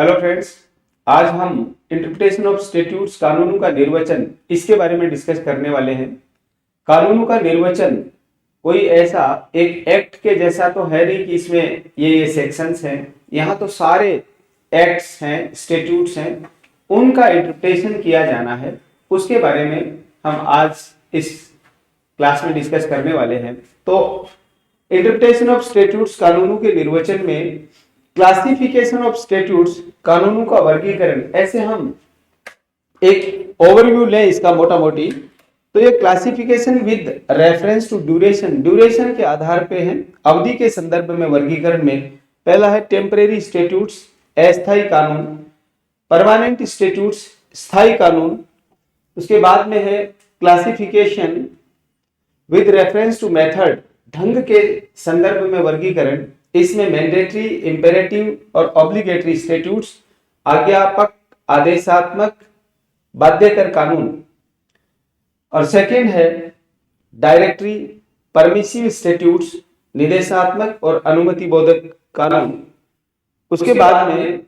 Hello friends, आज हम interpretation of statutes कानूनों का निर्वचन इसके बारे में डिस्कस करने वाले हैं। कानूनों का निर्वचन कोई ऐसा एक एक्ट के जैसा तो है नहीं कि इसमें ये सेक्शंस हैं। यहाँ तो सारे एक्ट्स हैं, स्टैट्यूट्स हैं, उनका इंटरप्रिटेशन किया जाना है। उसके बारे में हम आज इस क्लास में डिस्कस करने वाले हैं। तो इंटरप्रिटेशन ऑफ स्टैट्यूट्स कानूनों के निर्वचन में क्लासिफिकेशन ऑफ स्टैट्यूट्स कानूनों का वर्गीकरण, ऐसे हम एक ओवरव्यू लें इसका मोटा मोटी, तो ये classification with reference to duration के आधार पे है, अवधि के संदर्भ में वर्गीकरण में। पहला है टेम्परेरी स्टैट्यूट्स, अस्थायी कानून, परमानेंट स्टैट्यूट्स, स्थायी कानून। उसके बाद में है classification with reference to method, ढंग के संदर्भ में वर्गीकरण। इसमें मैंडेटरी, इंपेरेटिव और ऑब्लिगेटरी स्टैट्यूट्स, आज्ञापक, आदेशात्मक, बाध्यकर कानून। और सेकंड है डायरेक्टरी, परमिसिव स्टैट्यूट्स, निर्देशात्मक और अनुमति बोधक कानून। उसके बाद में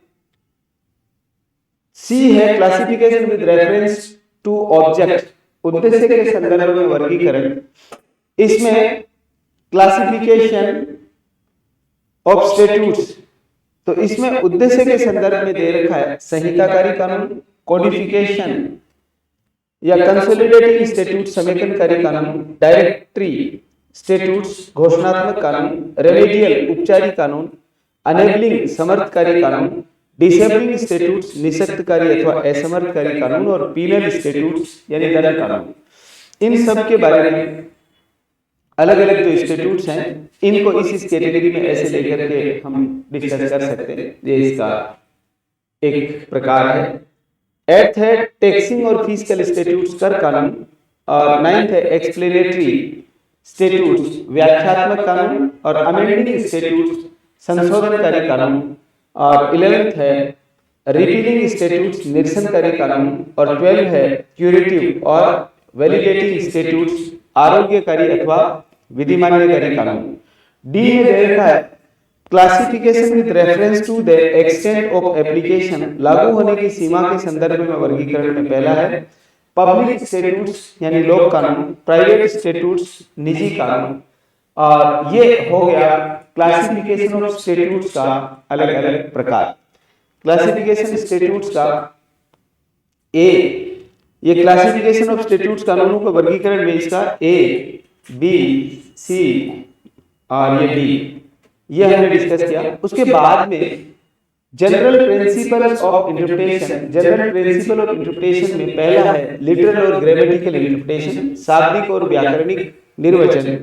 सी है classification with reference to object, उद्देश्य के संदर्भ में वर्गीकरण। इसमें क्लासिफिकेशन ऑफ स्टैट्यूट्स, तो इसमें उद्देश्य के संदर्भ में दे रखा है संहिताकारी कानून, कोडिफिकेशन या कंसोलिडेटिंग स्टैट्यूट, समेकनकारी कानून, डायरेक्टरी स्टैट्यूट्स, घोषणात्मक कानून, रेमेडियल उपचारिक कानून, अनेबलिंग समर्थकारी कानून, डिसेबलिंग स्टैट्यूट्स, निषेधकारी अथवा असमर्थकारी कानून, और पीनल स्टैट्यूट्स यानी दंड कानून। इन सब के बारे में अलग अलग जो स्टैट्यूट्स हैं, इनको इस कैटेगरी में ऐसे लेकर के हम डिस्कस कर सकते हैं। ये इसका एक प्रकार है। एट्थ है टैक्सिंग और फिस्कल स्टैट्यूट्स, कर कानून। और नाइन्थ है एक्सप्लेनेटरी स्टैट्यूट्स, व्याख्यात्मक कानून। और अमेंडिंग स्टैट्यूट्स, संशोधनकारी कानून। और 11th है रिपीलिंग स्टैट्यूट्स, निरसनकारी कानून। और 12 है क्यूरेटिव और वैलिडेटिंग स्टैट्यूट्स, आरोग्यकारी अथवा विधिमान्यकारी कानून। डी में दे रखा है classification with reference to the extent of application, लागू होने की सीमा के संदर्भ में वर्गीकरण में पहला है पब्लिक स्टैट्यूट्स यानी लोक कानून, प्राइवेट स्टैट्यूट्स निजी कानून। और ये हो गया क्लासिफिकेशन ऑफ स्टैट्यूट्स का अलग अलग प्रकार। क्लासिफिकेशन स्टैट्यूट्स का ए, ये क्लासिफिकेशन ऑफ स्टैट्यूट्स कानूनों का वर्गीकरण में इसका ए, बी, सी और ये डी, ये हमने डिस्कस किया। उसके बाद में general principles of interpretation, general principle of interpretation में पहला है लिटरल और ग्रामेटिकल इंटरप्रिटेशन, शाब्दिक और व्याकरणिक निर्वचन।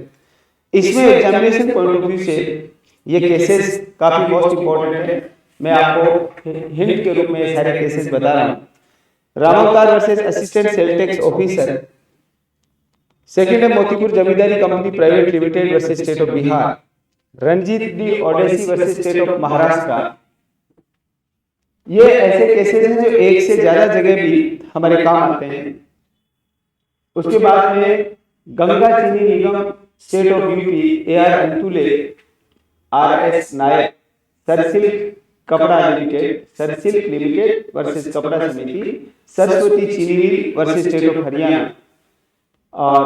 इसमें एग्जामिनेशन पॉइंट ऑफ व्यू से ये केसेस काफी मोस्ट इंपॉर्टेंट है। मैं आपको हिंट के रूप में सारे केसेस बता रहा हूं। Ramavtar versus assistant sale tax officer. Second है मोतीपुर जमींदारी company private limited versus state of Bihar. Ranjit D Udeshi versus state of Maharashtra. ये ऐसे केसेस हैं जो एक से ज्यादा जगह भी हमारे काम आते हैं। उसके बाद में गंगा चीनी निगम state of UP, AR Antulay, RS Nayak, Sarsilk कपड़ा लिमिटेड, सरसिल्क लिमिटेड वर्सेस कपड़ा समिति, सरस्वती चीनी mill versus state of Haryana. और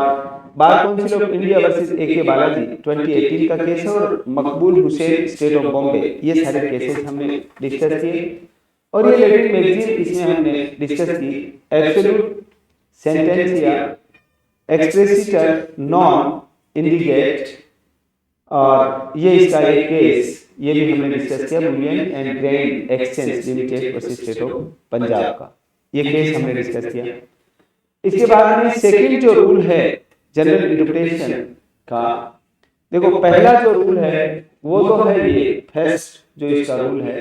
bar council of India versus AK Balaji 2018 का केस है। और मकबूल हुसैन स्टेट ऑफ बॉम्बे, ये सारे केसेस हमने डिस्कस किए। और ये लेटेस्ट मैगजीन, इसमें हमने डिस्कस की एब्सोल्यूट सेंटेंसिया, एक्सप्रेसिटर नॉन इंडिकेट। और ये इसका एक केस, ये भी हमने डिस्कस किया, Boolean and grain exchange limited versus state of Punjab का, ये केस हमने डिस्कस किया। इसके बाद में सेकंड जो रूल है जनरल इंटरप्रिटेशन का, देखो पहला जो रूल है वो तो है ये फर्स्ट जो इसका रूल है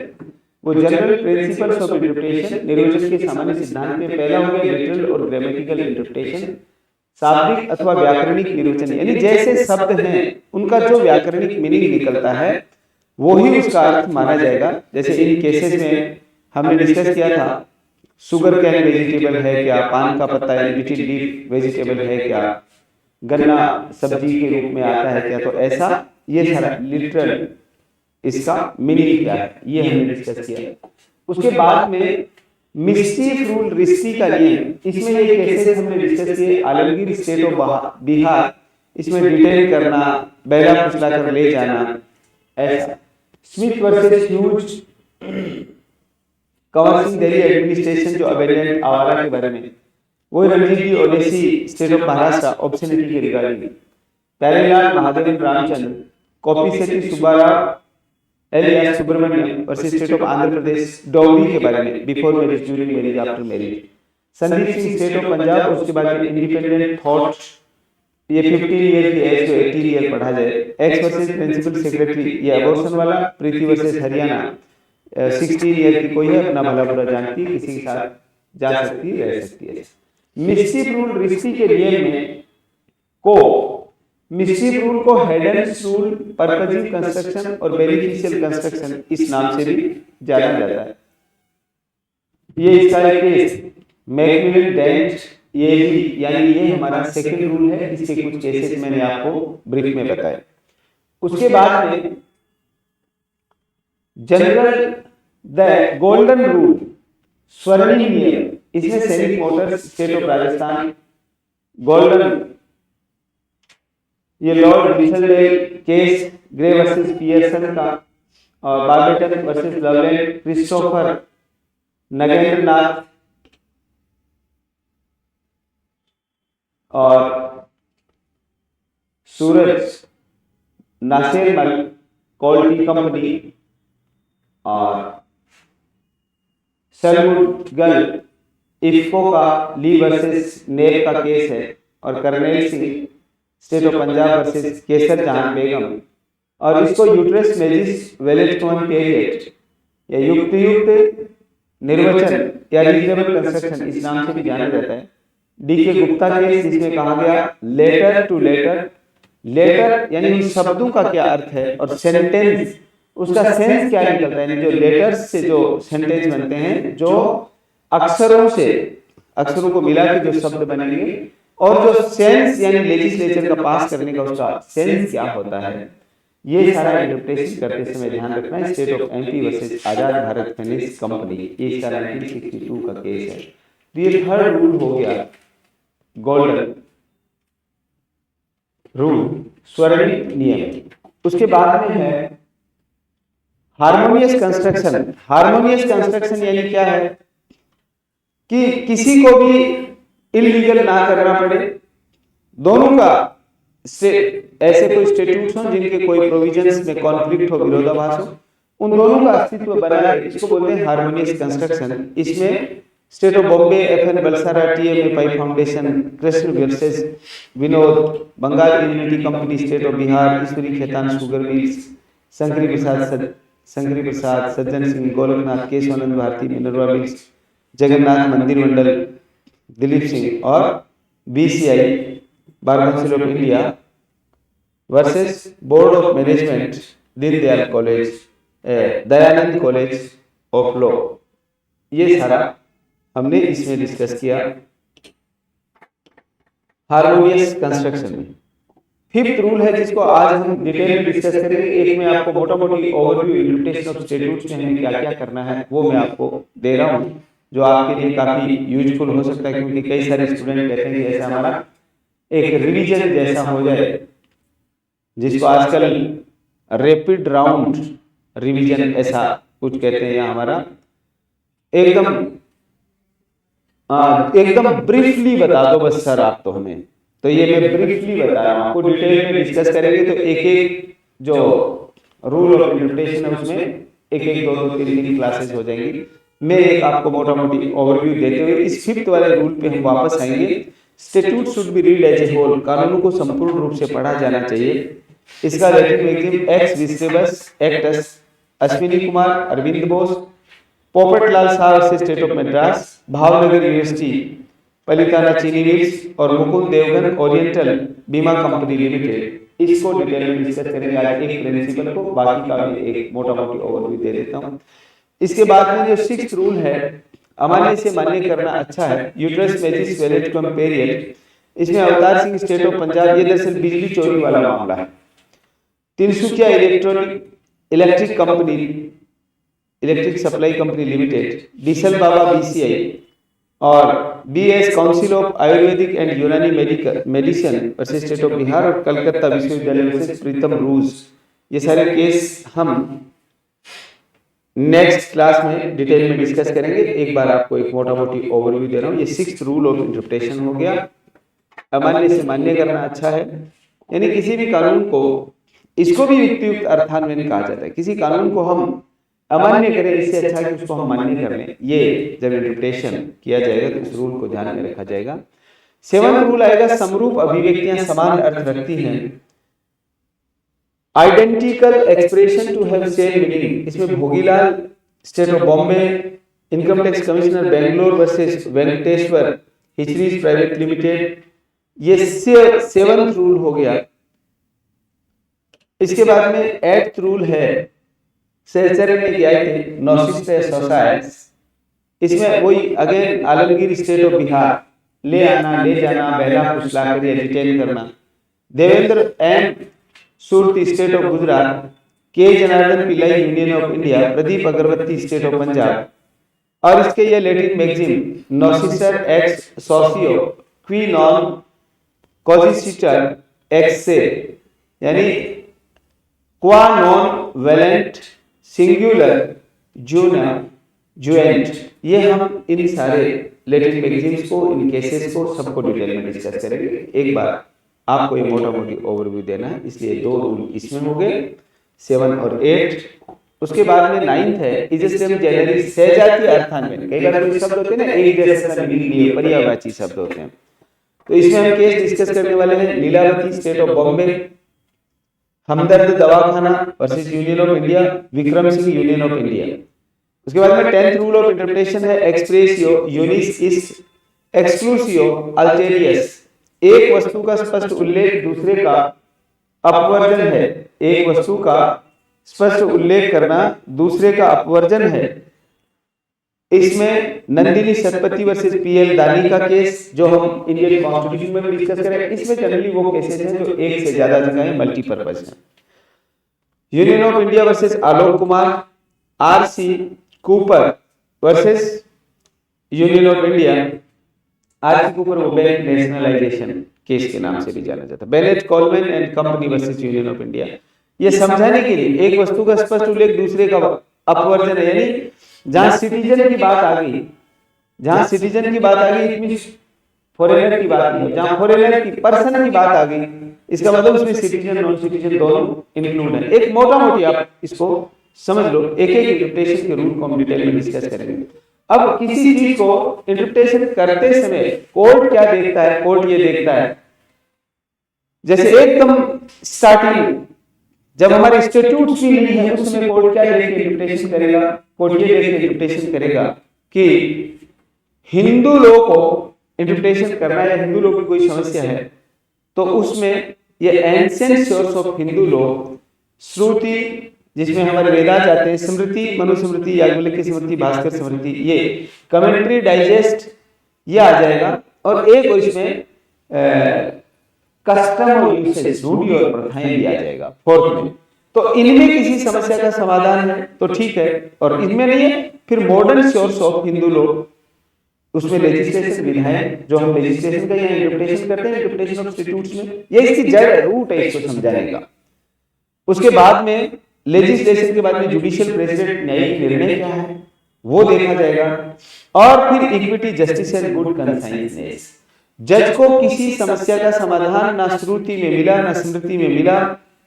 वो जनरल प्रिंसिपल्स ऑफ इंटरप्रिटेशन, निर्वचन के सामान्य सिद्धांत में पहला हो गया लिटरल और ग्रामेटिकल इंटरप्रिटेशन, शाब्दिक अथवा व्याकरणिक निर्वचन, यानी जैसे शब्द हैं उनका जो व्याकरणिक मीनिंग निकलता है वो ही उसका अर्थ माना जाएगा। जैसे इन केसेस में हमने डिस्कस किया था शुगर कैन वेजिटेबल है क्या, पान का पत्ता यानी बिटेड लीफ वेजिटेबल है क्या, गन्ना सब्जी के रूप में आता है क्या। तो ऐसा ये सारा लिटरल इसका मीनिंग क्या है ये हमने डिस्कस किया। उसके बाद में मिस्टीफ रूल रिश्ती का नियम, इसमें ये केसेस हमने डिस्कस किए। आलमगीर स्टेट ऑफ बिहार, इसमें डिटेन करना, बैला फुसला कर ले जाना, ऐसा। Smith versus Hughes, Kanwar Singh Delhi administration जो अबेंडेंट आवारा के बारे में, वो रणजीत जी Udeshi state of Maharashtra obscenity के रिगार्डिंग, प्यारेलाल महादेवन रामचंद्र, कॉपी Sethi Subbarao alias Subrahmanyam versus state of Andhra Pradesh dowry के बारे में, before marriage, during marriage, after marriage. Sandeep Singh state of Punjab, उसके बाद इंडिपेंडेंट थॉट, ये 15 ईयर की एज को 18 ईयर पढ़ा जाए। एक्स वर्सेस प्रिंसिपल सेक्रेटरी, ये अबॉर्शन वाला। प्रीति वर्सेस हरियाणा, 16 ईयर की कोई है, अपना भला बुरा जानती है, किसी के साथ जा सकती है, रह सकती है। मिस्टीफ रूल रिश्ती के लिए में को, मिस्टीफ रूल को हेडेंस रूल, पर्पजिव कंस्ट्रक्शन और बेनिफिशियल कंस्ट्रक्शन इस नाम से भी जाना जाता है। ये इसका एक केस मैकमिलन डेंट, ये भी, यानी ये हमारा सेकंड रूल है। इसके कुछ केसेस मैंने आपको ब्रीफ में बताए। उसके बाद में जनरल द गोल्डन रूल, स्वर्णिम नियम, इसमें सैनिक motors state of Rajasthan, golden, ये लॉर्ड रिचलडेल केस, ग्रे वर्सेस पियर्सन का, और Barbeton versus Loveland, Christopher Nagendra Nath और सूरज नासेरमल कोल्टी कंपनी, और सलमुगल इफ्को का ली वर्सेस नेब का केस है, और Karnail Singh state of Punjab versus Kesar Jahan Begum, और इसको यूट्रस मेजिस वेलेटकॉन पीरियड या युक्त निर्वचन या रीजनेबल कंस्ट्रक्शन इस नाम से भी जाना जाता है। डी के गुप्ता केस, जिसमें कहा गया लेटर टू लेटर, लेटर यानी उन शब्दों का क्या अर्थ है, और सेंटेंस उसका सेंस क्या निकलता है, यानी जो लेटर्स से जो सेंटेंस बनते हैं, जो अक्षरों से, अक्षरों को मिला के जो शब्द बनेंगे, और जो सेंस यानी लेजिस्लेचर का पास करने का उसका सेंस क्या होता है, ये सारा इंटरप्रिटेशन करते समय ध्यान रखना है। State of MP versus Azad Bharat finance company, ये इसका 1962 का केस है। तो ये थर्ड रूल हो गया गोल्डन रूल, स्वर्णिम नियम। उसके बाद में है हार्मोनियस कंस्ट्रक्शन। हार्मोनियस कंस्ट्रक्शन यानी क्या है कि किसी को भी इलीगल ना करना पड़े, दोनों का से ऐसे कोई स्टेट्यूट्स हो जिनके कोई प्रोविजंस में कॉन्फ्लिक्ट हो, विरोधाभास हो, उन दोनों का अस्तित्व बना है, इसको बोलते हैं हार्मोनियस कंस्ट्रक्शन। इसमें state of Bombay, F N Balsara, T M A Pai foundation, Krishna versus Vinod, Bengal unity company, state of Bihar, Ishwari Khetan sugar mills, Shankari Prasad, Sajjan Singh, Golaknath, Keshavananda Bharati, Minerva mills, Jagannath Mandir Mandal, Dilip Singh, और B C I bar council of India versus board of management, Deendayal college, Dayanand college of law. ये सारा हमने इसमें डिस्कस किया हार्मोनियस कंस्ट्रक्शन में। Fifth rule है जिसको आज हम डिटेल में डिस्कस करेंगे। एक में आपको मोटा मोटी ओवरव्यू इंटरप्रिटेशन ऑफ स्टेट्यूट्स में हमें क्या क्या करना है वो मैं आपको दे रहा हूँ, जो आपके लिए काफी यूजफुल हो सकता है, क्योंकि कई सारे स्टूडेंट कहते हैं कि ऐसा हमारा एक रिवीजन जैसा हो जाए, जिसको आजकल रैपिड राउंड रिवीजन ऐसा कुछ कहते हैं, या हमारा एकदम ब्रीफली बता दो बस सर आप तो हमें। तो ये मैं ब्रीफली बताया, आपको डिटेल में डिस्कस करेंगे तो एक एक जो रूल ऑफ इंटरप्रिटेशन है उसमें एक एक दो दो तीन क्लासेस हो जाएंगी। मैं एक आपको मोटा मोटी ओवरव्यू देते हुए इस फिफ्थ वाले रूल पे हम वापस आएंगे। Statute should be read as a whole, कानूनों को संपूर्ण रूप से पढ़ा जाना चाहिए। इसका लैटिन में एक्स विस्टेबस एक्टस, अश्विनी कुमार, अरविंद बोस, पोपटलाल शाह से state of Madras, Bhavnagar university, Palitana चीनी मिल्स, और मुकुंद देवगन ओरिएंटल बीमा कंपनी लिमिटेड। इसको डिटेल में डिस्कस करेंगे आज एक प्रिंसिपल को, बाकी का मैं एक मोटा मोटी ओवरव्यू दे देता हूँ। इसके बाद में जो सिक्स्थ रूल है, अमान्य से मान्य करना अच्छा है, यूट्रस मेजिस वेलेटकम पीरियड। इसमें अवतार सिंह स्टेट ऑफ पंजाब, ये दरअसल बिजली चोरी वाला मामला है। Tinsukia electric company, electric supply company limited, डीसल बाबा बीसीआई और B S council of Ayurvedic and Unani medicine versus state of Bihar और कलकत्ता विश्वविद्यालय वर्सेस प्रीतम रूज, ये सारे केस हम नेक्स्ट क्लास में डिटेल में डिस्कस करेंगे। एक बार आपको एक मोटा मोटी ओवरव्यू दे रहा हूँ। ये 6th रूल ऑफ इंटरप्रिटेशन हो गया। अमान्य से मान्य करना अच्छा है, यानी किसी भी कानून को, इसको भी युक्तियुक्त अर्थान्वयन कहा जाता है। किसी कानून को हम अमान्य करें, इससे अच्छा है कि उसको हम मान्य कर लें। ये जब इंटरप्रिटेशन किया जाएगा तो इस रूल को ध्यान में रखा जाएगा। 7th रूल आएगा, समरूप अभिव्यक्तियां समान अर्थ रखती हैं। Identical expression to have same meaning, इसमें Bhogilal state of Bombay, income tax commissioner Bangalore versus Venkateswara hatcheries private limited, ये 7th रूल हो गया। इसके बाद में 8th रूल है, सहचर्य ने किया थे नॉसिस्टे सोसाइस, इसमें वही again Alamgir state of Bihar, ले आना, ले जाना, बहला फुसला कर या डिटेन करना। Devendra M Surti state of Gujarat, K Janardhan Pillai union of India, Pradeep Agarbatti state of Punjab. और इसके ये लैटिन मैगजीन नॉसिसर एक्स सोसियो क्वी नॉन कॉजिस्टर एक्स से, यानी क्वा नॉन वेलेंट सिंगुलर जूना जुएंट, ये हम इन सारे लैटिन मैगजीन्स को, इन केसेस को सबको डिटेल में डिस्कस करेंगे। एक बार आपको ये मोटा मोटी ओवरव्यू देना है, इसलिए 2 रूल इसमें हो गए, 7 और 8। उसके बाद में 9th है इजस्टेम जनरली सहजातीय अर्थान्वयन। कई बार कोई शब्द होते हैं ना, एक जैसा मीनिंग लिए पर्यायवाची शब्द होते हैं, तो इसमें हम केस डिस्कस करने वाले हैं। लीलावती स्टेट ऑफ बॉम्बे, हमदर्द दवाखाना versus union of India, Vikram Singh union of India. उसके बाद में 10th रूल ऑफ इंटरप्रिटेशन है, एक्सप्रेसियो यूनिस इस एक्सक्लूसियो अल्टेरियस, एक वस्तु का स्पष्ट उल्लेख दूसरे का अपवर्जन है। एक वस्तु का स्पष्ट उल्लेख करना दूसरे का अपवर्जन है। इसमें नंदिनी शतपथी वर्सेस पीएल दानी का केस, जो हम इंडियन कॉन्स्टिट्यूशन में डिस्कस करेंगे, इसमें जनरली वो केसेस हैं जो एक से ज्यादा जगह मल्टीपर्पज हैं। Union of India versus Alok Kumar, RC Cooper versus union of India, RC Cooper वो बैंक नेशनलाइजेशन केस के नाम से भी जाना जाता है। Bennett Coleman and company versus union of India, ये समझाने के लिए एक वस्तु का स्पष्ट उल्लेख दूसरे का अपवर्जन है, यानी जहां सिटीजन की बात आ गई, जहां सिटीजन की बात आ गई, इट मींस फॉरेनर की बात नहीं, जहां फॉरेनर की पर्सन की बात आ गई, इसका मतलब उसमें सिटीजन नॉन सिटीजन दोनों इंक्लूड है। एक मोटा मोटी आप इसको समझ लो, एक एक इंटरप्रिटेशन के रूल को हम डिटेल में डिस्कस करेंगे। अब किसी चीज को इंटरप्रिटेशन करते समय कोर्ट क्या देखता है, कोर्ट ये देखता है, जैसे एकदम स्टार्टिंग जब हमारे स्टैट्यूट्स भी नहीं है, उस समय कोर्ट क्या देख के इंटरप्रिटेशन करेगा, कोर्ट ये देख के इंटरप्रिटेशन करेगा कि हिंदू लॉ को इंटरप्रिटेशन करना है, हिंदू लॉ की कोई समस्या है, तो उसमें ये ancient source of Hindu law, श्रुति जिसमें हमारे वेदांत आते हैं, स्मृति, मनुस्मृति, याज्ञवल्क्य स्मृति, भास्कर स्मृति, ये कमेंट्री डाइजेस्ट ये आ जाएगा, और एक और इसमें कस्टम और यूसेज, रूढ़ी और प्रथाएं भी आ जाएगा 4th में। तो इनमें किसी समस्या का समाधान है तो ठीक है, और इनमें नहीं है, फिर modern source of Hindu law, उसमें लेजिस्लेशन विधायन, जो हम लेजिस्लेशन का यहाँ इंटरप्रिटेशन करते हैं, इंटरप्रिटेशन ऑफ स्टैट्यूट्स में, ये इसकी जड़ रूट है, इसको समझाने का। उसके बाद में लेजिस्लेशन के बाद में जुडिशियल प्रेसिडेंट, न्यायिक निर्णय क्या है वो देखा जाएगा, और फिर equity, justice and good conscience. जज को किसी समस्या का समाधान ना श्रुति में मिला, ना स्मृति में मिला,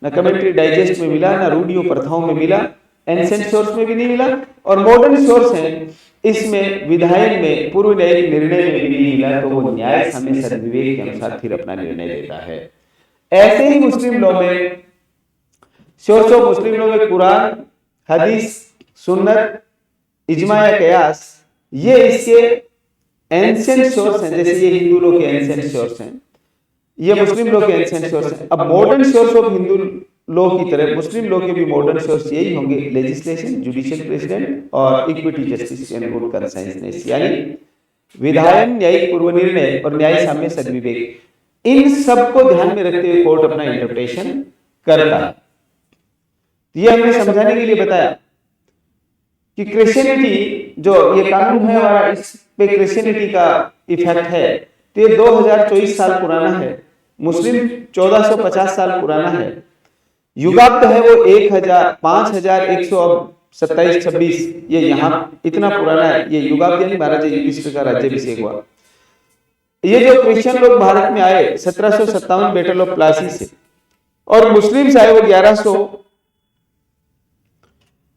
ना कमेंट्री डाइजेस्ट में मिला, ना रूढ़ियों प्रथाओं में मिला, एंशिएंट सोर्स में भी नहीं मिला, और मॉडर्न सोर्स है इसमें विधायन में, पूर्व न्यायिक निर्णय में भी नहीं मिला, तो वो न्याय समय सद्विवेक के अनुसार फिर अपना निर्णय देता है। ऐसे ही मुस्लिम लॉ में, सोर्स ऑफ मुस्लिम लॉ में कुरान, हदीस, सुन्नत, इजमा या कयास, ये इसके एंशिएंट सोर्स हैं। जैसे ये हिंदू लॉ के एंशिएंट सोर्स हैं, ये मुस्लिम लॉ के एंशिएंट सोर्स हैं। अब modern source of Hindu law की तरह मुस्लिम लॉ के भी मॉडर्न सोर्स यही होंगे, लेजिस्लेशन, जुडिशियल प्रेसिडेंट और equity, justice and good conscience, यानी विधायन, न्यायिक पूर्व निर्णय और न्याय साम्य सद्विवेक। इन सब को ध्यान में रखते हुए कोर्ट अपना इंटरप्रिटेशन करता है। ये हमने समझाने के लिए बताया। कि क्रिश्चियनिटी जो ये कानून है हमारा, इस पे क्रिश्चियनिटी का इफेक्ट है, तो ये 2024 साल पुराना है, मुस्लिम 1450 साल पुराना है, युगाब्द है वो 5127 ये यहाँ इतना पुराना है। ये युगाब्द यानी महाराजा युधिष्ठिर का राज्याभिषेक हुआ। ये जो क्रिश्चियन लोग भारत में आए 1757 बैटल ऑफ प्लासी से, और मुस्लिम्स आए वो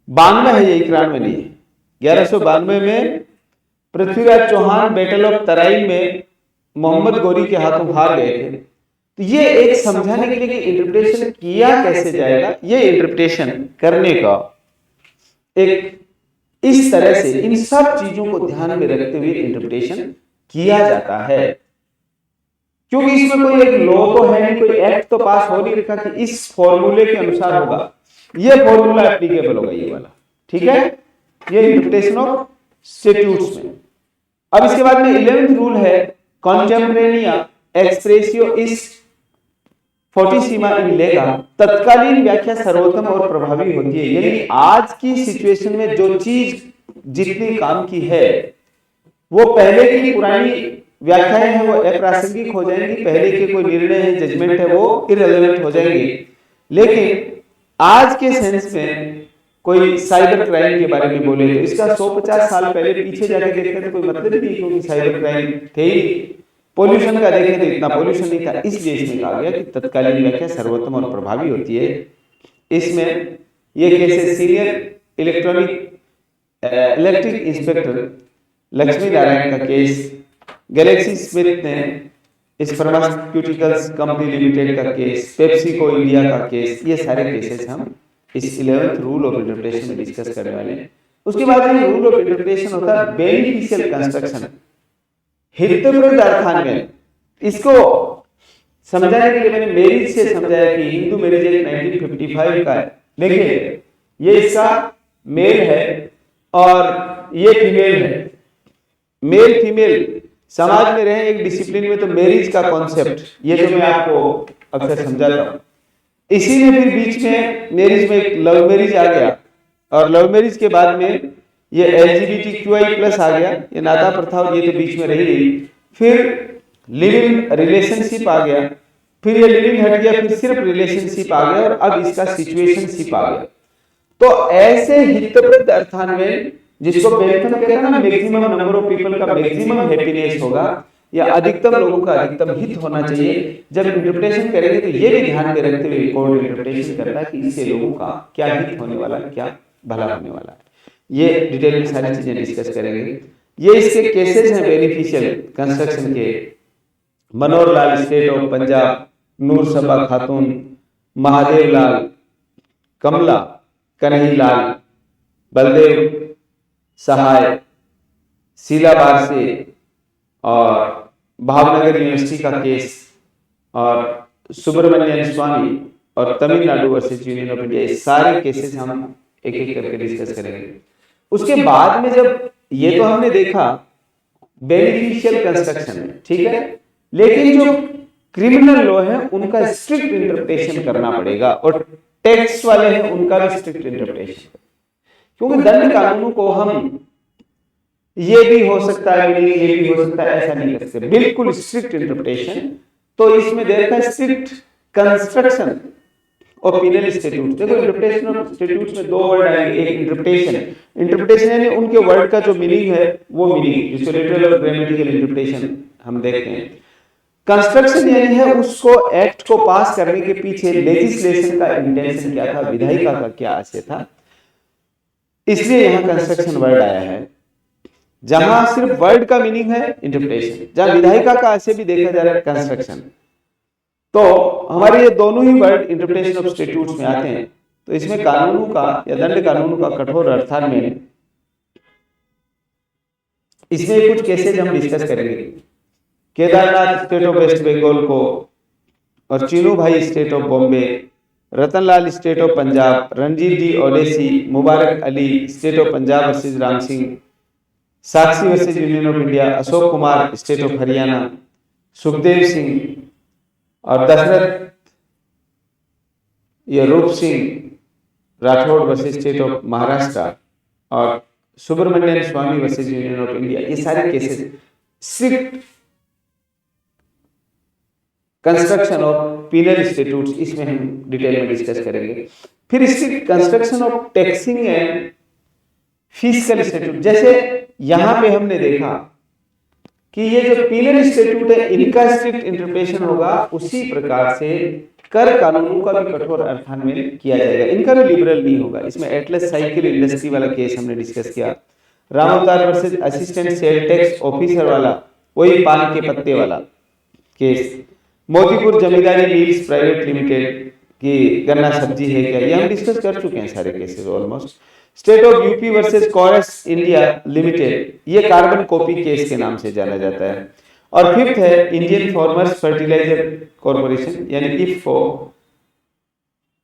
1192 है, ये 91 नहीं है, 1192 में पृथ्वीराज चौहान बैटल ऑफ तराइन में मोहम्मद गौरी के हाथों हार गए थे। तो ये एक समझाने के लिए कि इंटरप्रिटेशन किया कैसे जाएगा, ये इंटरप्रिटेशन करने का एक इस तरह से इन सब चीजों को ध्यान में रखते हुए इंटरप्रिटेशन किया जाता है। क्योंकि इसमें कोई एक लॉ तो है नहीं, कोई एक्ट तो पास हो नहीं रखा कि इस फॉर्मूले के अनुसार होगा, ये फॉर्मूला एप्लीकेबल होगा ये वाला, ठीक है। ये इंटरप्रिटेशन ऑफ स्टैट्यूट्स में। अब इसके बाद में 11th रूल है कॉन्टेम्परेनिया एक्सप्रेसियो इस फोर्टिसिमा इन लेगा, तत्कालीन व्याख्या सर्वोत्तम और प्रभावी होती है। यानी आज की सिचुएशन में जो चीज जितनी काम की है वो पहले की पुरानी व्याख्याएं हैं वो अप्रासंगिक हो जाएंगी, पहले के कोई निर्णय है जजमेंट है वो इररिलेवेंट हो जाएंगे। लेकिन आज के सेंस में कोई साइबर क्राइम के बारे में बोले तो इसका 150 साल पहले पीछे जाके देखते तो कोई मतलब नहीं, क्योंकि साइबर क्राइम थे ही। पोल्यूशन का देखें तो इतना पोल्यूशन नहीं था, इसलिए इसमें कहा गया कि तत्कालीन व्याख्या सर्वोत्तम और प्रभावी होती है। इसमें ये cases senior electric inspector Lakshmi Narayan का केस, गैलेक्सी स्मिथ ने इस फार्मास्यूटिकल्स कंपनी लिमिटेड का केस, पेप्सिको इंडिया का केस, ये सारे केसेस हम इस 11th रूल ऑफ इंटरप्रिटेशन में डिस्कस करने वाले हैं। उसके बाद में रूल ऑफ इंटरप्रिटेशन होता है बेनिफिशियल कंस्ट्रक्शन, हितप्रद अर्थान्वयन। इसको समझाने के लिए मैंने मैरिज से समझाया कि हिंदू मैरिज एक्ट 1955 का है। देखिए ये इसका मेल है और ये फीमेल है। मेल फीमेल समाज में रहे एक डिसिप्लिन में, तो मैरिज का कॉन्सेप्ट ये जो मैं आपको अक्सर समझाता हूँ, इसी में फिर बीच में मैरिज में एक लव मैरिज आ गया, और लव मैरिज के बाद में ये LGBTQI+ आ गया, ये नाता प्रथा ये तो बीच में रही रही। फिर लिव इन रिलेशनशिप आ गया, फिर ये लिविंग हट गया, फिर सिर्फ रिलेशनशिप आ गया, और अब इसका सिचुएशनशिप आ गया। तो ऐसे हितप्रद अर्थान्वयन, जिसको बेंथम कहता है ना, मैक्सिमम नंबर ऑफ पीपल का मैक्सिमम हैप्पीनेस होगा, या अधिकतम लोगों का अधिकतम हित होना चाहिए। जब इंटरप्रिटेशन करेंगे तो ये भी ध्यान में रखते हुए कोर्ट इंटरप्रिटेशन करता है कि इससे लोगों का क्या हित होने वाला है, क्या भला होने वाला है। ये डिटेल में सारी चीजें डिस्कस करेंगे। ये इसके केसेस हैं बेनिफिशियल कंस्ट्रक्शन के, मनोहर लाल स्टेट ऑफ पंजाब, नूर सबा खातून, महादेव लाल, कमला, कन्हई लाल, बलदेव सहाय, शीला बारसे, और भावनगर यूनिवर्सिटी का केस, और सुब्रमण्यन स्वामी और Tamil Nadu versus union of India, ये सारे केसेस हम एक एक करके डिस्कस करेंगे। उसके बाद में जब ये तो हमने देखा बेनिफिशियल कंस्ट्रक्शन में, ठीक है, लेकिन जो क्रिमिनल लॉ है उनका स्ट्रिक्ट इंटरप्रिटेशन करना पड़ेगा, और टैक्स वाले हैं उनका भी स्ट्रिक्ट इंटरप्रिटेशन, क्योंकि दंड कानूनों को हम ये भी हो सकता है ये भी हो सकता है ऐसा नहीं कर सकते, बिल्कुल स्ट्रिक्ट इंटरप्रिटेशन। तो इसमें देखा स्ट्रिक्ट कंस्ट्रक्शन और पीनल स्टैट्यूट। देखो इंटरप्रिटेशन ऑफ स्टैट्यूट्स में दो वर्ड आएंगे, एक इंटरप्रिटेशन यानी उनके वर्ड का जो मीनिंग है वो मीनिंग, जिसको लिटरल और ग्रामेटिकल इंटरप्रिटेशन हम देखते हैं। कंस्ट्रक्शन यानी है उसको एक्ट को पास करने के पीछे लेजिस्लेशन का इंटेंशन क्या था, विधायिका का क्या आशय था, इसलिए यहाँ कंस्ट्रक्शन वर्ड आया है। जहां सिर्फ वर्ड का मीनिंग है इंटरप्रिटेशन, जहां विधायिका का आशय भी देखा जा रहा है कंस्ट्रक्शन। तो हमारे ये दोनों ही वर्ड इंटरप्रिटेशन ऑफ स्टैट्यूट्स में आते हैं। तो इसमें कानूनों का या दंड कानूनों का कठोर अर्थान्वयन, इसमें कुछ केसेस हम डिस्कस करेंगे। केदारनाथ स्टेट ऑफ वेस्ट बंगाल को, और Chinubhai state of Bombay, Ratanlal state of Punjab, Ranjit D Udeshi, Mubarak Ali state of Punjab versus Ram Singh, Sakshi versus union of India, Ashok Kumar state of Haryana, Sukhdev Singh और दशरथ ये Roop Singh Rathore versus state of Maharashtra, और Subramanian Swamy versus union of India, ये सारे cases strict construction of penal statutes, इसमें हम डिटेल में डिस्कस करेंगे। फिर strict construction of taxing and fiscal statute, जैसे यहाँ पे हमने देखा कि ये जो पीनल स्टैट्यूट है इनका स्ट्रिक्ट इंटरप्रिटेशन होगा, उसी प्रकार से कर कानूनों का भी कठोर अर्थान्वयन किया जाएगा, इनका भी लिबरल नहीं होगा। इसमें एटलस साइकिल इंडस्ट्री वाला केस हमने डिस्कस किया, राम अवतार versus assistant sale tax officer वाला, वही पान के पत्ते वाला केस, मोतीपुर जमींदारी मिल्स प्राइवेट लिमिटेड की गन्ना सब्जी है क्या, ये हम डिस्कस कर चुके हैं सारे cases almost. State of UP versus Corus India limited, ये कार्बन कॉपी केस के नाम से जाना जाता है। और फिफ्थ है इंडियन फार्मर्स फर्टिलाइजर कॉर्पोरेशन यानी इफ्को,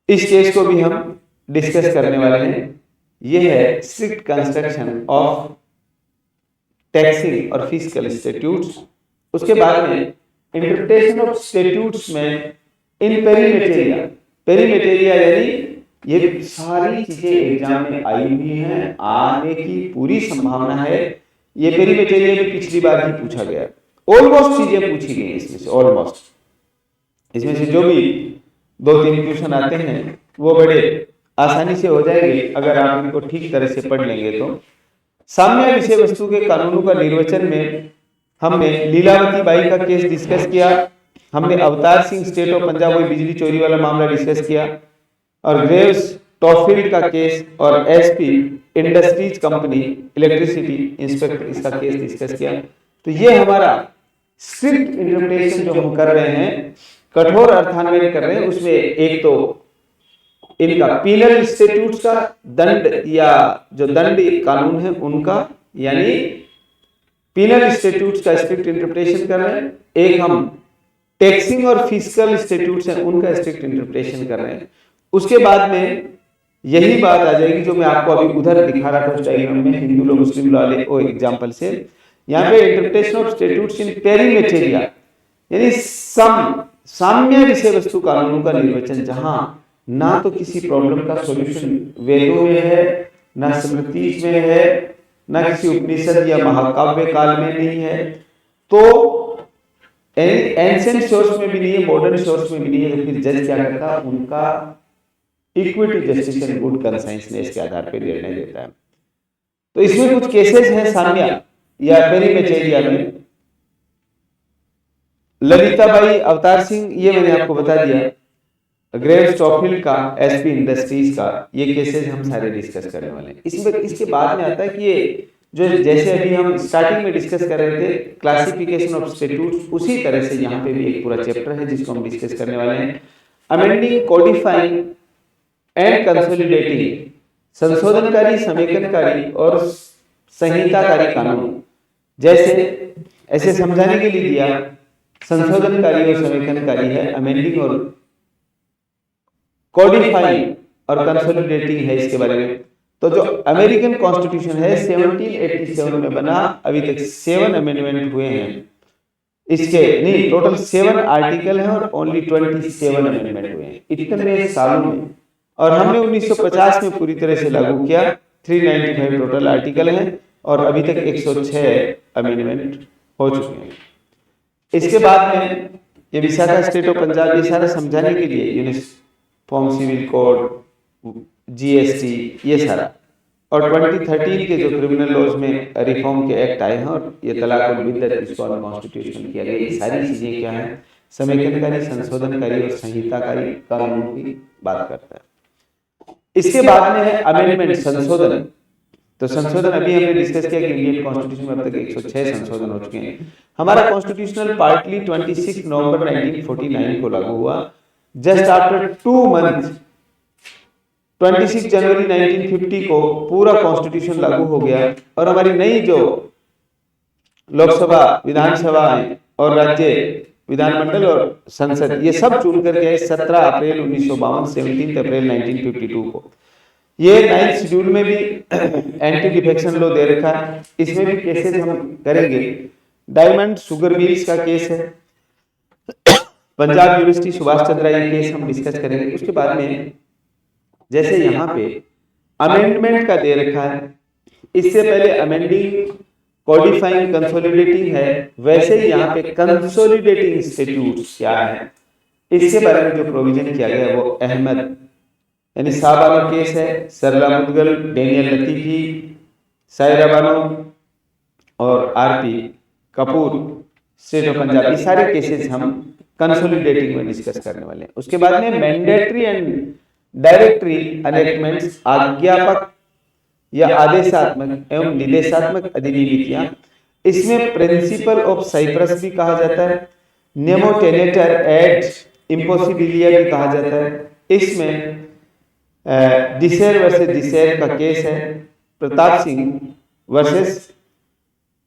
इस केस को भी हम डिस्कस करने वाले हैं। ये है स्ट्रिक्ट कंस्ट्रक्शन ऑफ टैक्सिंग और फिस्कल स्टैट्यूट्स। उसके बाद में इंटरप्रिटेशन ऑफ स्टैट्यूट्स में इन पेरीमेटेरिया, पेरीमेटेरिया यानी ये सारी चीजें एग्जाम में आई हुई हैं, आने की पूरी संभावना है। ये पेरीमेटेरिया भी पिछली बार ही पूछा गया, ऑलमोस्ट चीजें पूछी गई इसमें से, ऑलमोस्ट इसमें से जो भी 2-3 क्वेश्चन आते हैं वो बड़े आसानी से हो जाएंगे अगर आप इनको ठीक तरह से पढ़ लेंगे तो। साम्य विषय वस्तु के कानूनों का निर्वचन में हमने लीलावती बाई का केस डिस्कस किया, हमने अवतार सिंह स्टेट ऑफ पंजाब वही बिजली चोरी वाला मामला डिस्कस किया, और ग्रेव्स टॉफील्ड का केस और SP industries company electricity inspector इसका केस डिस्कस किया। तो ये हमारा स्ट्रिक्ट इंटरप्रिटेशन जो हम कर रहे हैं, कठोर अर्थान्वयन कर रहे हैं, उसमें एक तो इनका पीनल स्टैट्यूट्स का दंड या जो दंड कानून है उनका, यानी पीनल स्टैट्यूट्स का स्ट्रिक्ट इंटरप्रिटेशन कर रहे हैं, एक हम टैक्सिंग और फिस्कल स्टैट्यूट्स हैं उनका स्ट्रिक्ट इंटरप्रिटेशन कर रहे हैं। उसके बाद में यही बात आ जाएगी जो मैं आपको अभी उधर दिखा रहा था उस डायग्राम में, हिंदू लॉ मुस्लिम लॉ वो एग्जांपल से। यहाँ पे इंटरप्रिटेशन ऑफ स्टैट्यूट्स इन पेरीमेटेरिया यानी साम्य विषय वस्तु कानूनों का निर्वचन, जहां ना तो किसी प्रॉब्लम का सॉल्यूशन वेदों में है, ना स्मृति में है, ना किसी उपनिषद या महाकाव्य काल में नहीं है, तो एंशिएंट सोर्स में भी नहीं है, मॉडर्न सोर्स में भी नहीं है। तो फिर जज क्या करता है, उनका इक्विटी जस्टिस एंड गुड कंसाइंसनेस के आधार पर निर्णय देता है। तो इसमें कुछ केसेस हैं साम्य या पेरीमेटेरिया में, ललिताबाई अवतार सिंह ये मैंने आपको बता दिया, ग्रेव्स टॉफील्ड का, एसपी इंडस्ट्रीज का, ये केसेस हम सारे डिस्कस करने वाले हैं। इसमें इसके बाद में आता है कि ये जो जैसे अभी हम स्टार्टिंग में डिस्कस कर रहे थे क्लासिफिकेशन ऑफ स्टैट्यूट्स, उसी तरह से यहाँ पे भी एक पूरा चैप्टर है जिसको हम डिस्कस करने वाले हैं। अमेंडिंग, कोडिफाइंग एंड कंसोलिडेटिंग, संशोधनकारी, समेकनकारी और संहिताकारी कानून। जैसे ऐसे समझाने के लिए दिया, संशोधनकारी और समेकनकारी है, अमेंडिंग और कोडिफाइंग और कंसोलिडेटिंग है इसके बारे में। तो जो अमेरिकन कॉन्स्टिट्यूशन है 1787 में बना, अभी तक 7 अमेंडमेंट हुए हैं इसके, नहीं टोटल 7 आर्टिकल हैं और ओनली 27 अमेंडमेंट हुए हैं इतने सालों में। और हमने 1950 में पूरी तरह से लागू किया, 395 टोटल आर्टिकल हैं और अभी तक 106 अमेंडमेंट हो चुके हैं। इसके बाद में ये विशाखा स्टेट ऑफ पंजाब, ये सारा समझाने के लिए यूनिफॉर्म सिविल कोड, जीएसटी, ये सारा, और 2013 के जो क्रिमिनल लॉज में रिफॉर्म के एक्ट आए हैं और ये तलाक और बिद्दत इसको अनकॉन्स्टिट्यूशनल किया गया। ये सारी चीजें क्या है, समेकनकारी, संशोधनकारी और संहिताकारी कानून की बात करता है। इसके बाद में है अमेंडमेंट, संशोधन। तो संशोधन अभी हमने डिस्कस किया कि इंडियन कॉन्स्टिट्यूशन में अब तक 106 संशोधन हो चुके हैं। हमारा कॉन्स्टिट्यूशनल पार्टली 26 नवंबर 1949 को लागू हुआ। जस्ट आफ्टर 2 मंथ 26 जनवरी 1950 को पूरा कॉन्स्टिट्यूशन लागू हो गया और हमारी नई जो लोकसभा, विधानसभा और राज्य विधानमंडल और संसद, ये सब चुन करके 17 अप्रैल 1952, 17 अप्रैल 1952 को। ये 9th शेड्यूल में भी एंटी डिफेक्शन लॉ दे रखा है, इसमें भी केसेस हम करेंगे। डायमंड शुगर मिल्स का केस है, पंजाब यूनिवर्सिटी सुभाष चंद्रा, ये केस हम डिस्कस करेंगे। उसके बाद में जैसे यहाँ पे अमेंडमेंट का दे रखा है, इससे पहले अमेंडिंग, कोडिफाइंग, कंसोलिडेटिंग है, वैसे ही यहाँ पे कंसोलिडेटिंग स्टैट्यूट्स क्या है, इसके बारे में जो प्रोविजन किया गया है वो अहमद यानी साबानो केस है, सरला मुदगल, डेनियल लतीफी, सायरा बानो और RP Kapoor, state of Punjab, ये सारे केसेस हम कंसोलिडेटिंग में डिस्कस करने वाले हैं। उसके बाद में मैंडेटरी एंड डायरेक्टरी एनेक्टमेंट्स, आज्ञापक या आदेशात्मक एवं निर्देशात्मक अधिनियमितियां, इसमें प्रिंसिपल ऑफ साइप्रस भी कहा जाता है, नेमोटेनेटर एड इम्पोसिबिलिया भी कहा जाता है। इसमें डिसेर वर्सेस डिसेर का केस है, प्रताप सिंह वर्सेस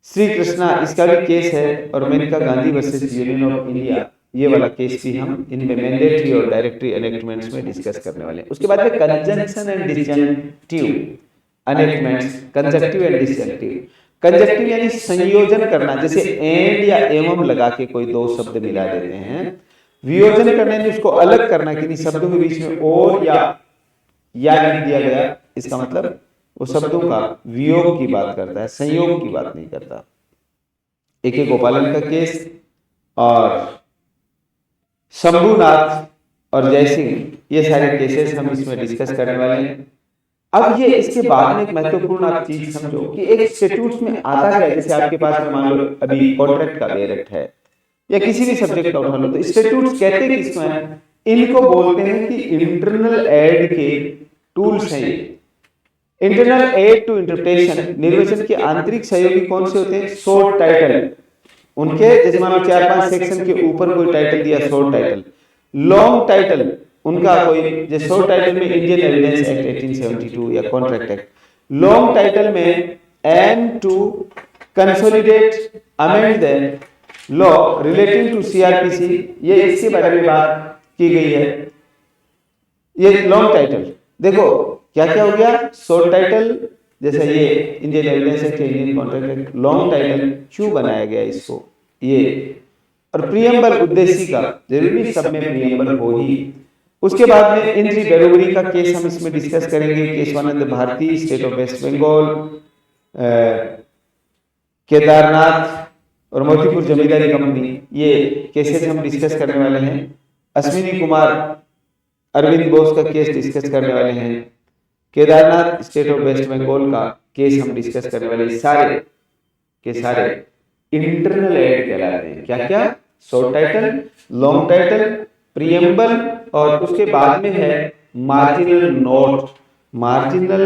श्री कृष्णा इसका भी केस है, और Maneka Gandhi versus union of India, ये वाला केस भी हम इनमें मैंडेटरी और डायरेक्टरी एनेक्टमेंट्स में डिस्कस करने वाले हैं। उसके बाद में conjunction and disjunctive enactments, conjunctive and disjunctive. Conjunctive यानी संयोजन करना, जैसे एंड या एवं लगा के कोई दो शब्द मिला देते हैं। वियोजन करने में उसको अलग करना, कि शब्दों के बीच में और या लिख दिया गया, इसका मतलब वो शब्दों का वियोग की बात करता है, संयोग की बात नहीं करता। ए.के. गोपालन का केस और शंभुनाथ और जयसिंह, ये सारे केसेस हम इसमें डिस्कस करने वाले हैं। अब ये इसके बाद में एक महत्वपूर्ण आप चीज समझो कि एक स्टैट्यूट्स में आता क्या है। जैसे आपके पास में मान लो अभी कॉन्ट्रैक्ट का बेरेक्ट है या किसी भी सब्जेक्ट का उठा लो, तो स्टैट्यूट्स कहते किसको हैं? इनको बोलते हैं कि इंटरनल एड के टूल्स हैं। इंटरनल एड टू इंटरप्रिटेशन, निर्वचन के आंतरिक सहयोगी कौन से होते हैं? शॉर्ट टाइटल उनके, जैसे मान लो 4-5 सेक्शन के ऊपर कोई टाइटल दिया, शॉर्ट टाइटल। लॉन्ग टाइटल उनका कोई, जैसे शॉर्ट टाइटल में इंडियन एविडेंस एक्ट 1872 या कॉन्ट्रैक्ट एक्ट। लॉन्ग टाइटल में aim to consolidate amend the law relating to CrPC, ये इसके बारे में बात की गई है। ये लॉन्ग टाइटल देखो क्या क्या हो गया, शॉर्ट टाइटल जैसे ये Indian evidence act, Indian contract act. Long title क्यों बनाया गया इसको, ये और प्रियम्बल उद्देशिका, जरूरी सब में प्रियम्बल हो ही। उसके बाद में इंट्री बेरोबरी का केस हम इसमें डिस्कस करेंगे। केशवानंद भारती, स्टेट ऑफ वेस्ट बंगाल, केदारनाथ और मोतीपुर जमींदारी कंपनी, ये केसेस हम डिस्कस करने वाले हैं। अश्विनी कुमार, अरविंद बोस का केस डिस्कस करने वाले हैं। केदारनाथ, स्टेट ऑफ वेस्ट बंगाल का केस हम डिस्कस करने वाले। सारे के सारे इंटरनल एड कहलाते हैं। क्या क्या? Short title, long title, preamble, और उसके बाद में है मार्जिनल नोट। मार्जिनल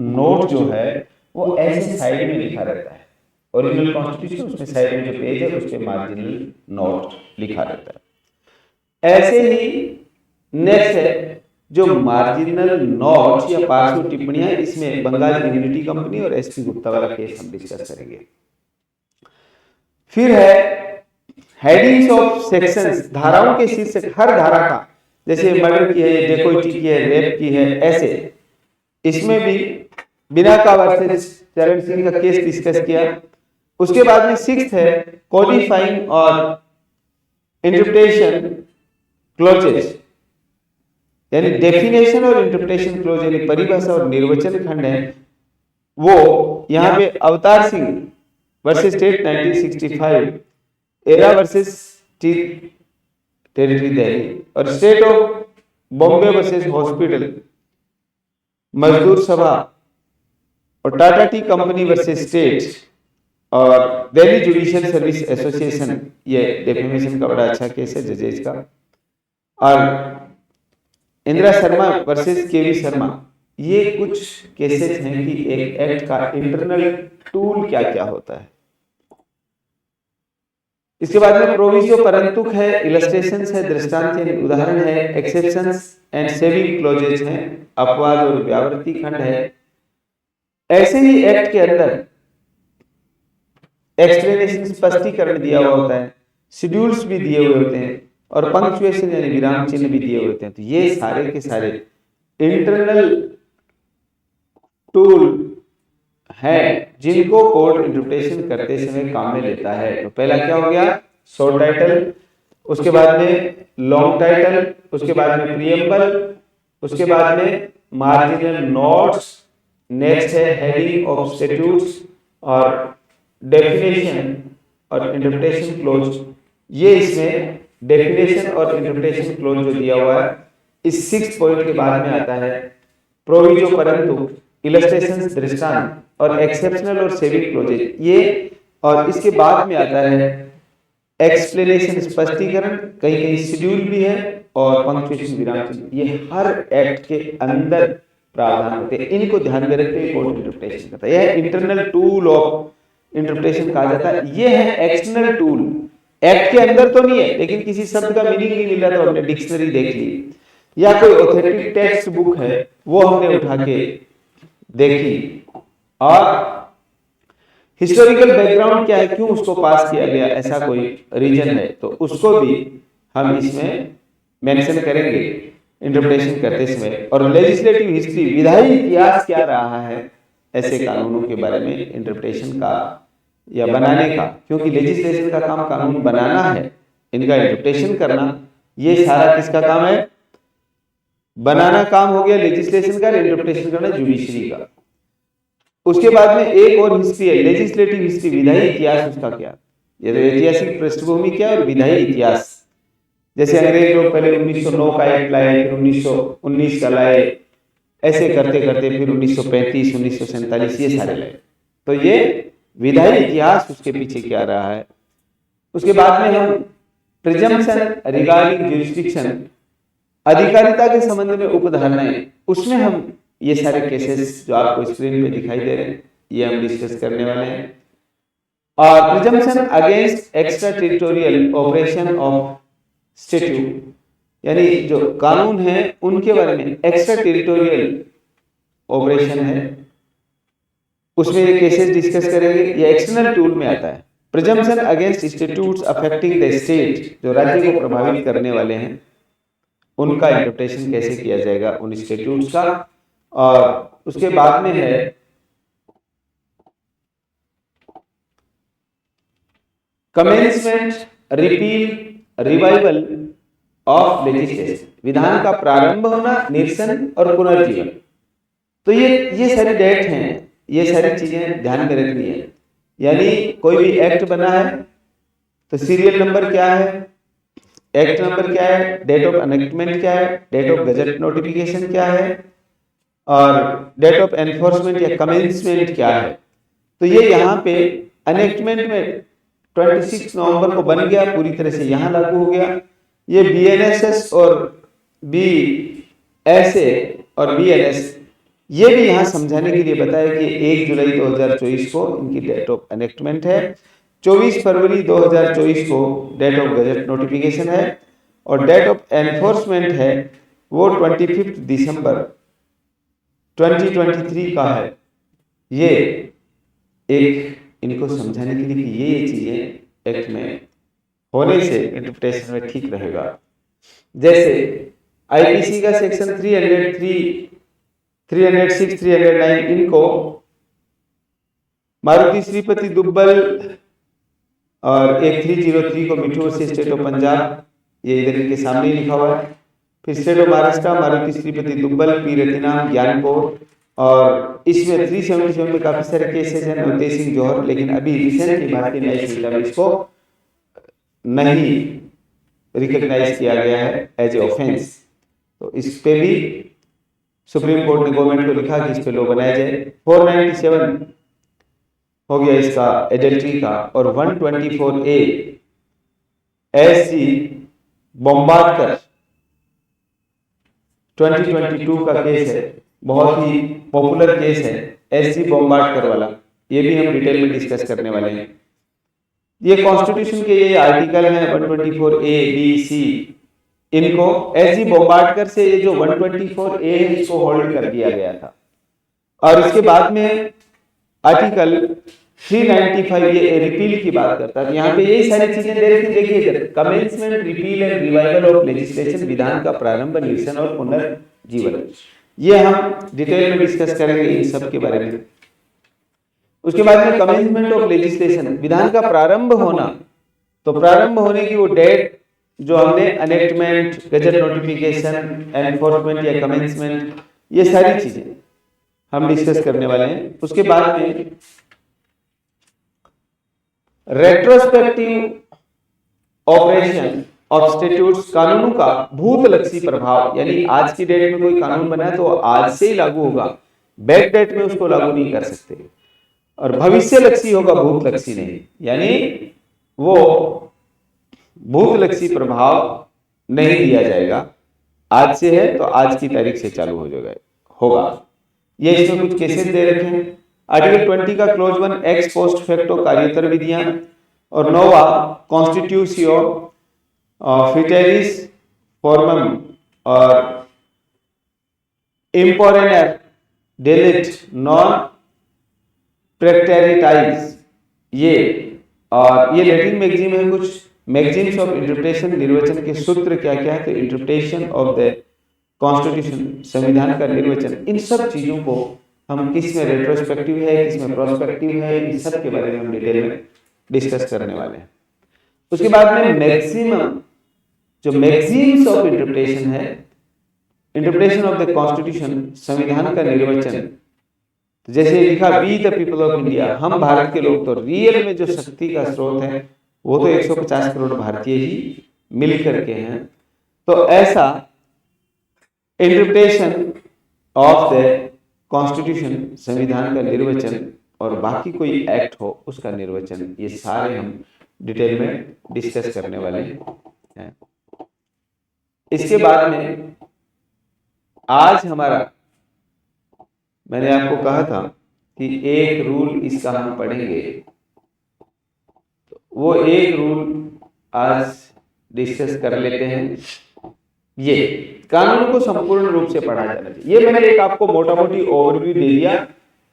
नोट जो है वो ऐसे साइड में लिखा रहता है। ओरिजिनल कॉन्स्टिट्यूशन उसमें साइड में जो पेज है उस पे मार्जिनल नोट लिखा रहता है। ऐसे ही नेक्स्ट है जो मार्जिनल नोट या पार्श्व टिप्पणियां, इसमें बंगाल यूनिटी कंपनी और एसपी गुप्ता वाला केस हम डिस्कस करेंगे। फिर है हेडिंग्स ऑफ सेक्शंस, धाराओं के शीर्षक, हर धारा का, जैसे मर्डर की है, डेकोइटी की है, रेप की है, ऐसे इसमें भी बिना का वर्सेस चरण सिंह का केस डिस्कस किया। उसके बाद में सिक्स्थ है कोडिफाइंग और इंटरप्रिटेशन क्लॉजेस, यानी डेफिनेशन और इंटरप्रिटेशन क्लॉज यानी परिभाषा और निर्वचन खंड है। वो यहाँ पे अवतार सिंह वर्सेस स्टेट 1965, एरा वर्सेस टेरिटरी दिल्ली, और state of Bombay versus hospital, Mazdoor Sabha और Tata tea company versus state, और दिल्ली जुडिशियल सर्विस एसोसिएशन, ये डेफेमेशन का बड़ा अच्छा केस है जजेज का। और इंदिरा शर्मा वर्सेस केवी शर्मा, ये कुछ केसेस हैं कि एक एक्ट का इंटरनल टूल क्या क्या होता है। इसके बाद में प्रोविजो परंतुक है, इलस्ट्रेशंस है, दृष्टांत है, उदाहरण है, एक्सेप्शंस एंड सेविंग क्लॉजेज हैं, अपवाद और व्यावृत्ति खंड है। ऐसे ही एक्ट के अंदर एक्सप्लेनेशन, स्पष्टीकरण दिया हुआ होता है, शेड्यूल्स भी दिए हुए होते हैं, और पंक्चुएशन यानी विराम चिन्ह भी दिए हुए होते हैं। तो ये सारे के सारे इंटरनल टूल है जिनको कोड इंटरप्रिटेशन करते समय काम में लेता है। तो पहला क्या हो गया? शॉर्ट टाइटल, उसके बाद में लॉन्ग टाइटल, उसके बाद में प्रियम्बल, उसके बाद में मार्जिनल नोट्स, नेक्स्ट है हेडिंग ऑफ स्टैट्यूट्स और डेफिनेशन और इंटरप्रिटेशन क्लोज। ये इसमें डेफिनेशन और इंटरप्रिटेशन क्लोज जो दिया हुआ है इस 6 पॉइंट के बाद में आता है प्रोविजो परंतु, इलस्ट्रेशंस दृष्टांत और एक्सेप्शनल और सेविंग क्लोजेज ये, और इसके बाद में आता है एक्सप्लेनेशन स्पष्टीकरण, कहीं कहीं शेड्यूल भी है और पंक्चुएशन विराम चिन्ह। ये हर एक्ट के अंदर प्रावधान होते हैं, इनको ध्यान में रखते हुए कोर्ट इंटरप्रिटेशन करता है। यह इंटरनल टूल ऑफ इंटरप्रिटेशन कहा जाता है। ये है एक्सटर्नल टूल, एक्ट के अंदर तो नहीं है, लेकिन किसी शब्द का मीनिंग नहीं मिल रहा तो हमने डिक्शनरी देख ली, या कोई ऑथेंटिक टेक्स्ट बुक है वो हमने उठा के देखी, और हिस्टोरिकल बैकग्राउंड क्या है, क्यों उसको पास किया गया, ऐसा कोई रीजन है तो उसको भी हम इसमें मेंशन करेंगे इंटरप्रिटेशन करते समय। और लेजिस्लेटिव हिस्ट्री, विधायी इतिहास क्या रहा है ऐसे कानूनों के बारे में इंटरप्रिटेशन का या बनाने का, क्योंकि लेजिस्लेशन का काम कानून बनाना है, इनका इंटरप्रिटेशन करना ये सारा किसका काम है, बनाना काम हो गया लेजिस्लेशन का, इंटरप्रिटेशन करना जुडिशरी का। उसके बाद में एक और हिस्ट्री है लेजिस्लेटिव हिस्ट्री, विधायी इतिहास उसका क्या, ये तो ऐतिहासिक पृष्ठभूमि क्या और विधायी इतिहास। जैसे अंग्रेज लोग पहले 1909 का एक्ट लाए, फिर 1919 का लाए, ऐसे करते करते फिर 1935 1947 ये सारे लाए, तो ये विधायी इतिहास उसके पीछे क्या रहा है। उसके बाद में हम प्रिजम्पशन रिगार्डिंग ज्यूरिसडिक्शन, अधिकारिता के संबंध में उपधारणाएं, उसमें हम ये सारे केसेस जो आपको स्क्रीन पे दिखाई दे रहे हैं ये हम डिस्कस करने वाले हैं। और presumption against extra territorial operation of statute, यानी जो कानून है उनके बारे में एक्स्ट्रा टेरिटोरियल ऑपरेशन है उसमें ये केसेस डिस्कस करेंगे। ये एक्सटर्नल टूल में आता है। Presumption against statutes affecting the state, जो राज्य को प्रभावित करने वाले हैं उनका इंटरप्रिटेशन कैसे किया जाएगा उन स्टैट्यूट्स का। और उसके बाद में है commencement, repeal, revival of legislation, विधान का प्रारंभ होना, निरसन और पुनर्जीवन। तो ये सारी डेट हैं, ये सारी चीजें ध्यान में रखनी है। यानी कोई भी एक्ट बना है तो सीरियल नंबर क्या है, एक्ट नंबर क्या है, डेट ऑफ एनेक्टमेंट क्या है, डेट ऑफ गजट नोटिफिकेशन क्या है, और डेट ऑफ एनफोर्समेंट या कमेंसमेंट क्या है। तो ये यहाँ पे एनेक्टमेंट में 26 नवंबर को बन गया, पूरी तरह से यहाँ लागू हो गया। ये बीएनएसएस और बीएसए और बीएनएस ये भी यहाँ समझाने के लिए बताया कि 1 जुलाई 2024 को इनकी डेट ऑफ एनेक्टमेंट है, 24 फरवरी 2024 को डेट ऑफ गजट नोटिफिकेशन है, और डेट ऑफ एनफोर्समेंट है वो 25 दिसंबर 2023 का है। ये एक इनको समझाने के लिए कि ये चीजें एक्ट में होने से इंटरप्रिटेशन में ठीक रहेगा। जैसे आईपीसी का सेक्शन 303, 306, 309 इनको मारुति श्रीपति दुब्बल और एक 303 को मिठू से स्टेट ऑफ पंजाब, ये इधर इनके सामने लिखा हुआ है। फिर state of Maharashtra Maruti Shripati Dubal, P Rathinam, ज्ञानपुर, और इसमें 377 में काफी सारे केसेस हैं, नवतेज सिंह जौहर, लेकिन अभी रिसेंटली भारतीय न्यायिक संहिता में इसको नहीं रिकॉग्नाइज किया गया है एज ए ऑफेंस। तो इस पे भी सुप्रीम कोर्ट ने गवर्नमेंट को लिखा कि इस पे लॉ बनाया जाए। 497 हो गया इसका एडल्ट्री का, और 124A एससी बॉम्बार्डकर 2022 का केस है, बहुत ही पॉपुलर केस है एससी बॉम्बार्डकर वाला, ये भी हम डिटेल में डिस्कस करने वाले हैं। ये कॉन्स्टिट्यूशन के ये आर्टिकल हैं 124A B C, इनको एससी बॉम्बार्डकर से ये जो 124A है इसको होल्ड कर दिया गया था। और इसके बाद में आर्टिकल 395 ये रिपील की बात करता है। यहाँ पे यही सारी चीजें देखिए, commencement, repeal and revival of legislation, विधान का प्रारंभ, निरसन और पुनर्जीवन, ये हम डिटेल में डिस्कस करेंगे इन सब के बारे में। उसके बाद में कमेंसमेंट ऑफ लेजिस्लेशन, विधान का प्रारंभ होना, तो प्रारंभ होने की वो डेट जो हमने एनेक्टमेंट, गजट नोटिफिकेशन, एनफोर्समेंट या कमेंसमेंट, ये सारी चीजें हम डिस्कस करने वाले हैं। उसके बाद में रेट्रोस्पेक्टिव ऑपरेशन ऑफ स्टैट्यूट्स, कानूनों का भूतलक्षी प्रभाव, यानी आज की डेट में कोई कानून बना है तो आज से ही लागू होगा, बैक डेट में उसको लागू नहीं कर सकते। और भविष्य लक्षी होगा, भूतलक्षी नहीं, यानी वो भूतलक्षी प्रभाव नहीं दिया जाएगा। आज से है तो आज की तारीख से चालू हो जाएगा, होगा। ये इसमें कुछ केसेस दे रखे हैं। आर्टिकल 20 का क्लोज 1 एक्स पोस्ट फैक्टो कार्यतर विधियां, और नोवा कॉन्स्टिट्यूशियो फिटेरिस फॉर्मम और इम्पोरेनर डेलिट नॉन प्रेक्टेरिटाइज, ये और ये लैटिन मैगजीन में कुछ मैगजीन्स ऑफ इंटरप्रिटेशन, निर्वचन के सूत्र क्या क्या है, तो इंटरप्रिटेशन ऑफ द कॉन्स्टिट्यूशन, संविधान का निर्वचन, इन सब चीजों को हम किस में रेट्रोस्पेक्टिव है, किस में प्रोस्पेक्टिव है, इन सब के बारे में हम डिटेल में डिस्कस करने वाले हैं। उसके बाद में मैक्सिमम जो मैगजीन्स ऑफ इंटरप्रिटेशन है, इंटरप्रिटेशन ऑफ द कॉन्स्टिट्यूशन, संविधान का निर्वचन, तो जैसे लिखा we the people of India, हम भारत के लोग, तो रियल में जो शक्ति का स्रोत है वो तो 150 करोड़ भारतीय ही मिल करके हैं। तो ऐसा इंटरप्रिटेशन ऑफ द कॉन्स्टिट्यूशन, संविधान का निर्वचन, और बाकी कोई एक्ट हो उसका निर्वचन, ये सारे हम डिटेल में डिस्कस करने वाले हैं। इसके बाद में आज हमारा, मैंने आपको कहा था कि एक रूल इसका हम पढ़ेंगे, वो एक रूल आज डिस्कस कर लेते हैं। ये कानून को संपूर्ण रूप से पढ़ा जाना चाहिए। ये मैंने एक आपको मोटा मोटी ओवरव्यू दे दिया,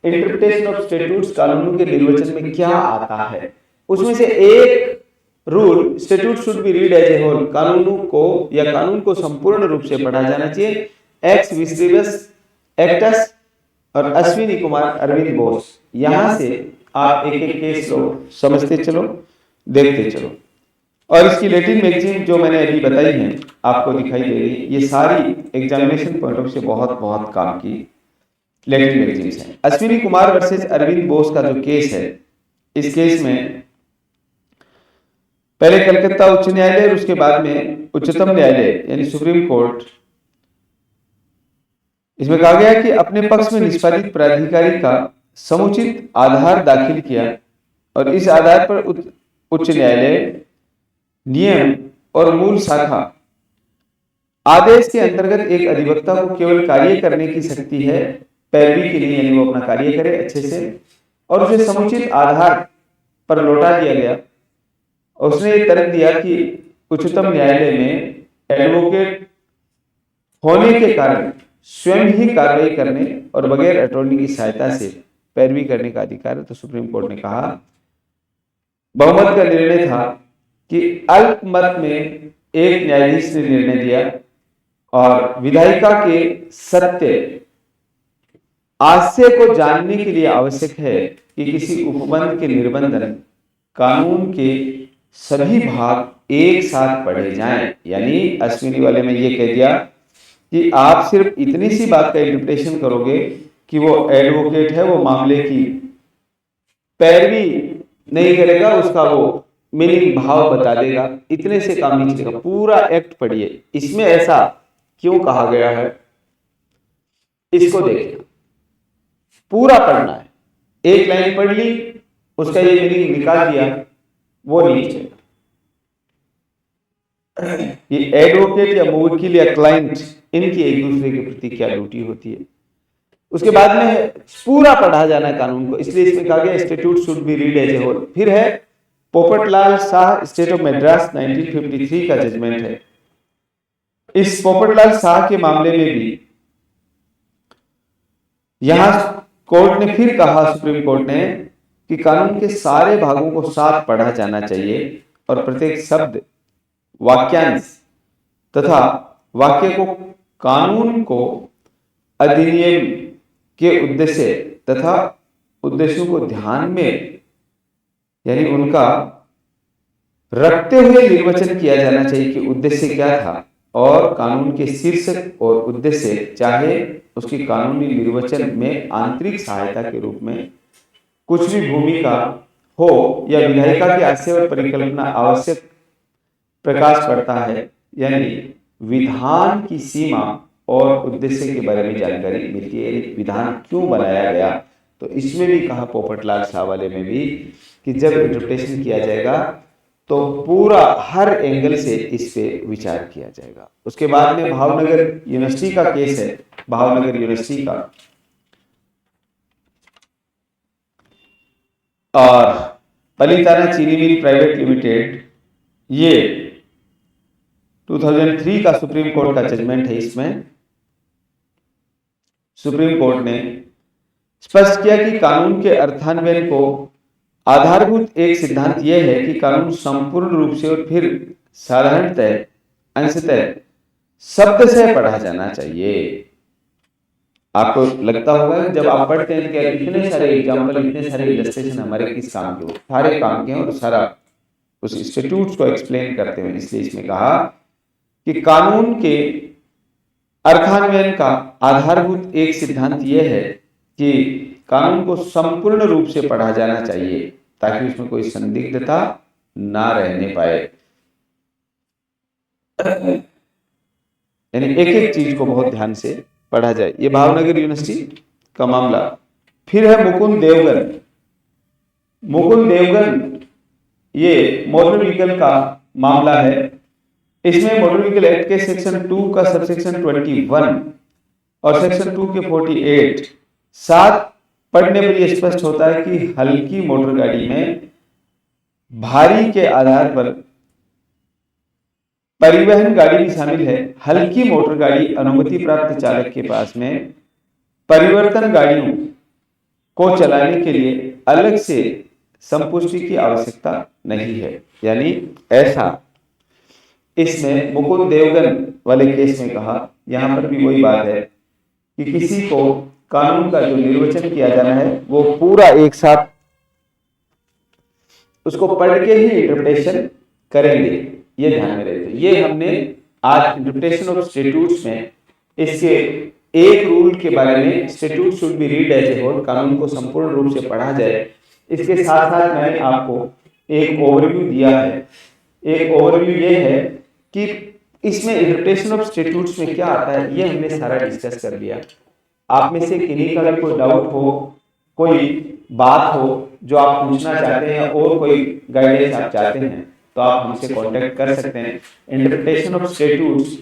इंटरप्रिटेशन ऑफ स्टैट्यूट्स, कानूनों के निर्वचन में क्या आता है। उसमें से एक rule, statute should be read as a whole, कानूनों को या कानून को संपूर्ण रूप से पढ़ा जाना चाहिए। एक्स विस्ट्रिबस एक्टस और अश्विनी कुमार अरविंद बोस, यहां से आप एक एक केस लो, समझते चलो, देखते चलो। और इसकी लैटिन मैगजीन जो मैंने अभी बताई है आपको दिखाई दे रही है, ये सारी एग्जामिनेशन पॉइंट ऑफ से बहुत बहुत काम की लैटिन मैगजीन्स हैं। अश्विनी कुमार वर्सेस अरविंद बोस का जो केस है, इस केस में पहले कलकत्ता उच्च न्यायालय और उसके बाद में उच्चतम न्यायालय यानी सुप्रीम कोर्ट, इसमें कहा गया कि अपने पक्ष में निष्पादित प्राधिकारी का समुचित आधार दाखिल किया, और इस आधार पर उच्च न्यायालय नियम और मूल शाखा आदेश के अंतर्गत एक अधिवक्ता को केवल कार्य करने की शक्ति है पैरवी के लिए, यानी वो अपना कार्य करे अच्छे से, और उसे समुचित आधार पर लौटा दिया गया। उसने ये तर्क दिया कि उच्चतम न्यायालय में एडवोकेट होने के कारण स्वयं ही कार्रवाई करने और बगैर अटॉर्नी की सहायता से पैरवी करने का अधिकार है। तो सुप्रीम कोर्ट ने कहा, बहुमत का निर्णय था कि अल्पमत में एक न्यायाधीश ने निर्णय दिया, और विधायिका के सत्य आशय को जानने के लिए आवश्यक है कि किसी उपबंध के निर्बंधन कानून के सभी भाग एक साथ पढ़े जाएं। यानी अश्विनी वाले में ये कह दिया कि आप सिर्फ इतनी सी बात का इंटरप्रिटेशन करोगे कि वो एडवोकेट है, वो मामले की पैरवी नहीं करेगा, उसका वो मीनिंग भाव बता देगा, इतने से काम नहीं चलेगा, पूरा एक्ट पढ़िए। इसमें ऐसा क्यों कहा गया है, इसको देखिए, पूरा पढ़ना है। एक लाइन पढ़ ली, उसका ये मीनिंग निकाल दिया, वो नहीं चलेगा। ये एडवोकेट या मुवक्किल या क्लाइंट, इनकी एक दूसरे के प्रति क्या ड्यूटी होती है, उसके बाद में पूरा पढ़ा जाना है कानून को। इसलिए इसमें कहा गया statute should be read as a whole. फिर है पोपटलाल शाह स्टेट ऑफ मद्रास 1953 का जजमेंट है। इस पोपटलाल शाह के मामले में भी यहां कोर्ट ने फिर कहा, सुप्रीम कोर्ट ने, कि कानून के सारे भागों को साथ पढ़ा जाना चाहिए और प्रत्येक शब्द, वाक्यांश तथा वाक्य को कानून को अधिनियम के उद्देश्य तथा उद्देश्यों को ध्यान में, यानी उनका रखते हुए निर्वचन किया जाना चाहिए कि उद्देश्य क्या था, और कानून के शीर्षक और उद्देश्य चाहे उसकी कानूनी निर्वचन में आंतरिक सहायता के रूप में कुछ भी भूमिका हो या विधायिका के आशय और परिकल्पना आवश्यक प्रकाश पड़ता है, यानी विधान की सीमा और उद्देश्य के बारे में जानकारी मिलती है। विधान क्यों बनाया गया, तो इसमें भी कहा पोपटलाल शाह वाले में भी कि जब इंटरप्रिटेशन किया जाएगा तो पूरा हर एंगल से इस पे विचार किया जाएगा। उसके बाद में भावनगर यूनिवर्सिटी का केस है। भावनगर यूनिवर्सिटी का और पलिताना चीनी मिल प्राइवेट लिमिटेड, ये 2003 का सुप्रीम कोर्ट का जजमेंट है। इसमें सुप्रीम कोर्ट ने स्पष्ट किया कि कानून के अर्थान्वयन को आधारभूत एक सिद्धांत यह है कि कानून संपूर्ण रूप से और फिर साधारणतः अंशतः शब्द से पढ़ा जाना चाहिए। आपको लगता होगा जब आप पढ़ते हैं कि इतने सारे एग्जाम्पल, इतने सारे इलस्ट्रेशन हमारे किस काम के, सारे काम के और सारा उस इंस्टीट्यूट को एक्सप्लेन करते हैं। इसलिए इसमें कहा कि कानून के अर्थान्वयन का आधारभूत एक सिद्धांत यह है कि कानून को संपूर्ण रूप से पढ़ा जाना चाहिए ताकि उसमें कोई संदिग्धता ना रहने पाए, यानी एक एक चीज को बहुत ध्यान से पढ़ा जाए। ये भावनगर यूनिवर्सिटी का मामला। फिर है मुकुंद देवगन। मुकुंद देवगन ये मोटर व्हीकल का मामला है। इसमें मोटर व्हीकल एक्ट के सेक्शन 2 का सबसेक्शन 21 और सेक्शन 2 के 48 7 पढ़ने पर यह स्पष्ट होता है कि हल्की मोटर गाड़ी में भारी के आधार पर परिवहन गाड़ी भी शामिल है। हल्की मोटर गाड़ी अनुमति प्राप्त चालक के पास में परिवर्तन गाड़ियों को चलाने के लिए अलग से संपुष्टि की आवश्यकता नहीं है। यानी ऐसा इसमें मुकुंद देवगन वाले केस में कहा। यहां पर भी वही बात है कि किसी को कानून का जो निर्वचन किया जाना है वो पूरा एक साथ उसको पढ़ के ही इंटरप्रिटेशन करेंगे, ये ध्यान में रखिए। ये हमने आज इंटरप्रिटेशन ऑफ स्टैट्यूट्स में इसके एक रूल के बारे में, statute should be read as a whole, कानून को संपूर्ण रूप से पढ़ा जाए। इसके साथ साथ मैंने आपको एक ओवरव्यू दिया है। एक ओवरव्यू ये है कि इसमें इंटरप्रिटेशन ऑफ स्टैट्यूट्स में क्या आता है, ये हमने सारा डिस्कस कर लिया। आप में से किन्हीं का भी कोई डाउट हो, कोई बात हो जो आप पूछना चाहते हैं और कोई गाइडेंस आप चाहते हैं तो आप हमसे कांटेक्ट कर सकते हैं। Interpretation of statutes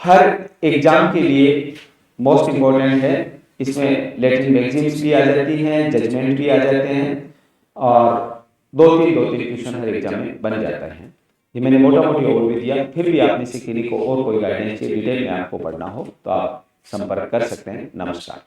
her exam के लिए मोस्ट इंपॉर्टेंट है। इसमें लैटिन मैगजीन्स भी आ जाती हैं, जजमेंट भी आ जाते हैं और दो तीन क्वेश्चन हर एग्जाम में बन जाता है। ये मैंने मोटा मोटी ओवरव्यू दिया। फिर भी आप में से किसी को और कोई गाइडेंस या डिटेल में आपको पढ़ना हो तो आप संपर्क कर सकते हैं। नमस्कार।